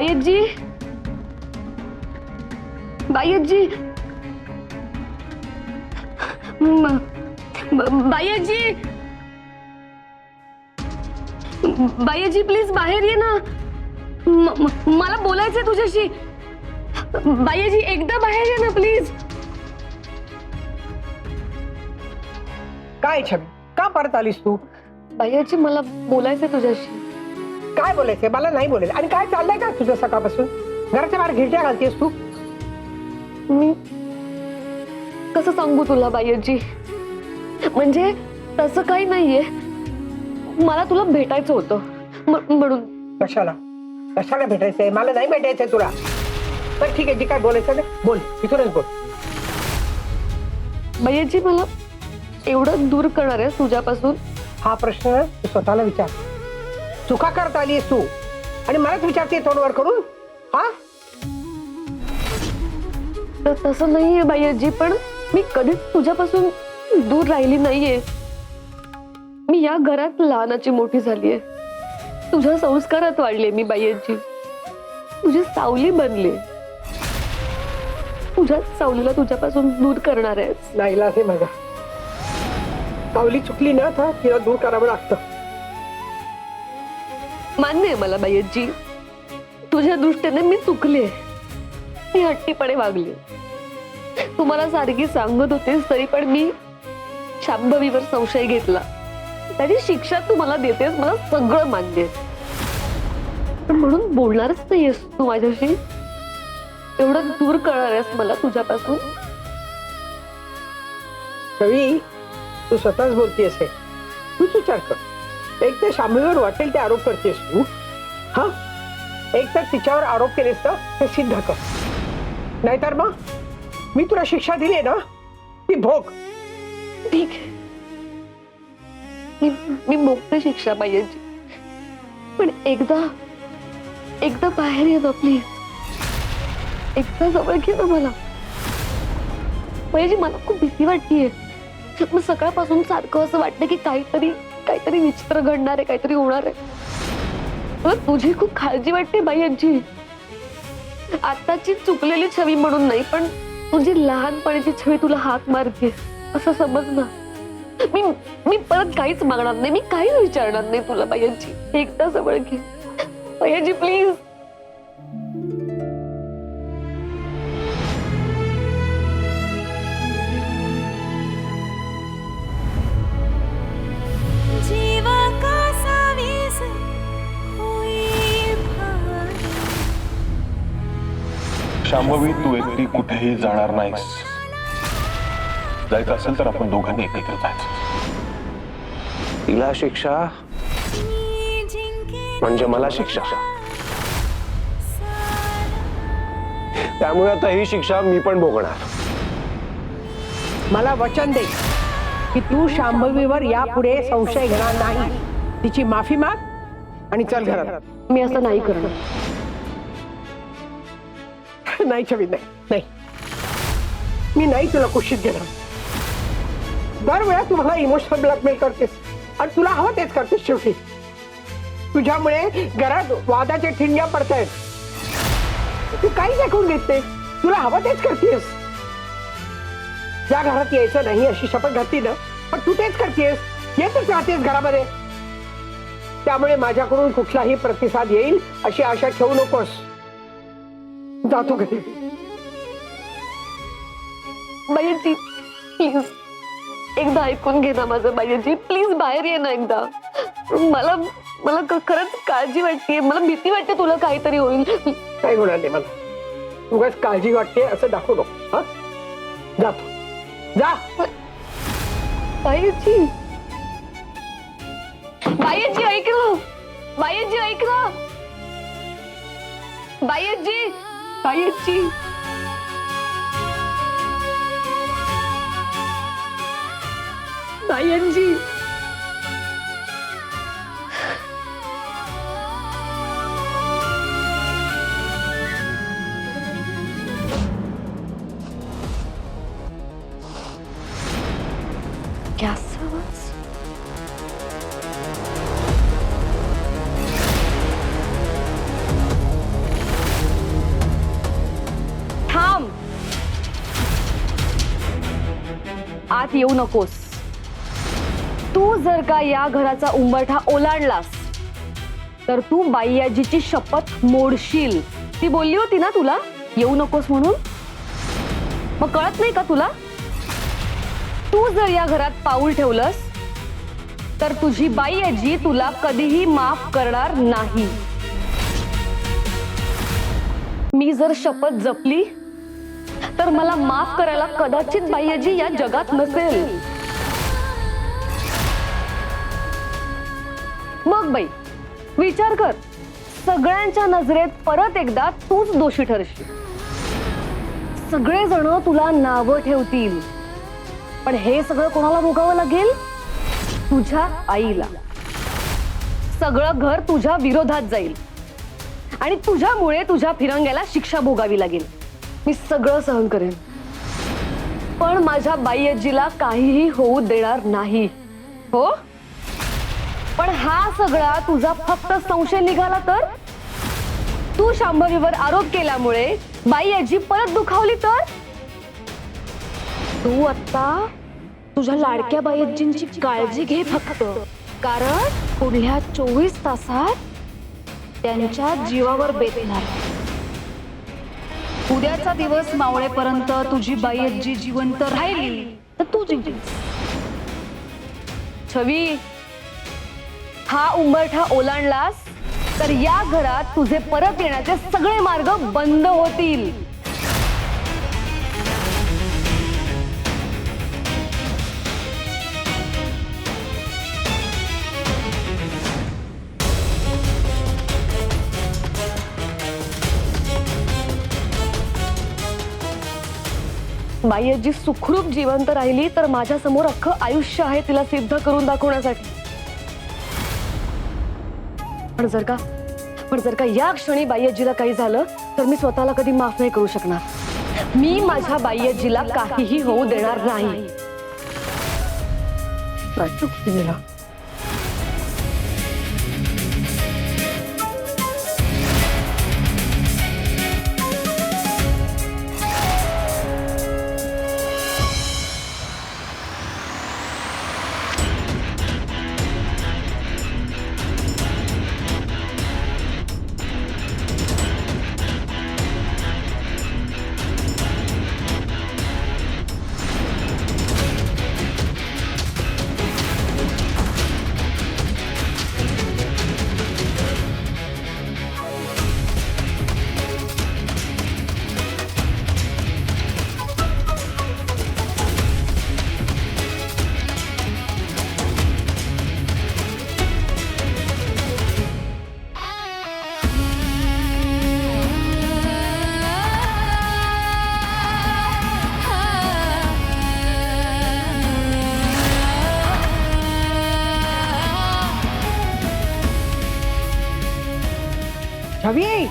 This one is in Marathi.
बायजी, बायजी, बायजी, बायजी प्लीज बाहेर ये ना, मला बोलायचंय तुझ्याशी. बायजी एकदा बाहेर ये ना प्लीज. काय छबी, का परत आलीस तू? बायजी मला बोलायचंय तुझ्याशी. काय बोलायचंय? मला नाही बोलायचं. आणि काय चाललंय का तुझं सकाळपासून? घराच्या बाहेर घिरट्या घालतेस तू? मी कसं सांगू तुला बायजी? म्हणजे तसं काही नाहीये, मला तुला भेटायचं होतं म्हणून. कशाला कशाला भेटायचंय? मला नाही भेटायचंय तुला. तर ठीक आहे, जी काय बोलायचं ना बोल, इथूनच बोल. बायजी मला एवढं दूर करणार आहे तुझ्यापासून? हा प्रश्न तू स्वतःला विचार. चुका करत आलीस तू आणि मलाच विचारते तोंडवर करून. हा तसं नाहीये बायजी, पण मी कधीच तुझ्यापासून दूर राहिली नाहीये. मी या घरात लहानाची मोठी झालीये, तुझ्या संस्कारात वाढले मी बायजी, तुझी सावली बनले. तुझ्याच सावलीला तुझ्यापासून दूर करणार आहेस. नाईलाज आहे माझा. सावली चुकली ना तर तिला दूर करावं लागतं. मान्य आहे मला बायजी, तुझ्या दृष्टीने मी चुकले, मी हट्टीपणे वागले. तुम्हाला सारखी सांगत होतेस तरी पण मी शांभवीवर संशय घेतला. त्याची शिक्षा तू मला देतेस, मला सगळं मान्य आहे. पण म्हणून बोलणारच नाहीयेस तू माझ्याशी? एवढं दूर करणार आहेस मला तुझ्यापासून? कवी, तू स्वतःच बोलतेस हे. तूच विचार कर. एक तर शांभवीवर वाटेल ते आरोप करतेस तू. हा, एक तर तिच्यावर आरोप केलेस ना ते सिद्ध कर. नाहीतर मग मी तुला शिक्षा दिली ना ती भोग. ठीक आहे, मी मोकळी शिक्षा बायजी, पण एकदा बाहेर ये ना प्लीज. एकदा जवळ घे ना मला बायजी. मला खूप भीती वाटतेय. मग सकाळपासून सारखं असं वाटतं की काहीतरी विचित्र घडणार आहे, काहीतरी होणार आहे. मला तुझी खूप काळजी वाटते बायजी. आताची चुकलेली छवी म्हणून नाही, पण तुझी लहानपणीची छवी तुला हाक मारते असं समज ना. मी परत काहीच मागणार नाही, मी काहीच विचारणार नाही तुला बायजी. एकदा जवळ घे बायजी प्लीज. शांभवी, तू एकटी कुठेही जाणार नाहीस. जायचं असेल तर आपण दोघांनी एकत्र जायचं. तिला शिक्षा म्हणजे मला शिक्षा. त्यामुळे आता ही शिक्षा मी पण भोगणार. मला वचन दे की तू शांभवीवर यापुढे संशय घेणार नाही. तिची माफी माग आणि चल घरात. मी असं नाही करणार. नाही छबी, नाही नाही, मी नाही तुला कुशीत घेणार. दरवेळा तू मला इमोशनल ब्लॅकमेल करतेस आणि तुला हवं तेच करतेस. शेवटी तुझ्यामुळे घरात वादाच्या ठिणग्या पडतायत. तू काहीच ऐकून घेत नाही, तुला हवं तेच करतेस. या घरात यायचं नाही अशी शपथ घातली ना, पण तू तेच करतेस, येतच राहतेस घरामध्ये. त्यामुळे माझ्याकडून कुठलाही प्रतिसाद येईल अशी आशा ठेवू नकोस. जातो घरी. बायजी प्लीज एकदा ऐकून घे ना माझं बायजी. प्लीज बाहेर ये ना एकदा. मला खरंच काळजी वाटते, मला भीती वाटते तुला काहीतरी होईल. काय होणार नाही मला. उगाच काळजी वाटते असं दाखवू नको. हा, जातो. जा बायजी. बायजी ऐक ना, बायजी ऐक ना, बायजी, बायजी. बायजी गॅस आवाज. आत येऊ नकोस. तू जर का या घराचा उंबरठा ओलांडलास तर तू बाईयाजीची शपथ मोडशील. ती बोलली होती ना तुला येऊ नकोस म्हणून. मग कळत नाही का तुला? तू जर या घरात पाऊल ठेवलंस तर तुझी बाईयाजी तुला कधीही माफ करणार नाही. मी जर शपथ जपली तर मला माफ करायला कदाचित बाईयाजी या जगात नसेल. मग बाई विचार कर, सगळ्यांच्या नजरेत परत एकदा तूच दोषी ठरशील. सगळेजण तुला नावं ठेवतील, पण हे सगळं कोणाला भोगावं लागेल? तुझ्या आईला. सगळं घर तुझ्या विरोधात जाईल आणि तुझ्यामुळे तुझ्या फिरंग्याला शिक्षा भोगावी लागेल. मी सगळं सहन करेन, पण माझ्या बाईआजीला काहीही होऊ देणार नाही. हो, पण हा सगळा तुझा फक्त संशय निघाला तर? तू शांभवीवर आरोप केल्यामुळे बाईआजी परत दुखावली तर? तू आता तुझ्या लाडक्या बाईआजींची काळजी घे फक्त, कारण पुढल्या 24 तासात त्यांच्या जीवावर बेतणार. उद्याचा दिवस मावळेपर्यंत तुझी बाईआजी जिवंत राहिली तर तू जिंकलीस. छवी, हा उंबरठा ओलांडलास तर या घरात तुझे परत येण्याचे सगळे मार्ग बंद होतील. बाईआजी सुखरूप जिवंत राहिली तर माझ्या समोर अख्खं आयुष्य आहे तिला सिद्ध करून दाखवण्यासाठी. पण जर का या क्षणी बाईआजीला काही झालं तर मी स्वतःला कधी माफ नाही करू शकणार. मी माझ्या बाईआजीला काहीही होऊ देणार नाही. छवी,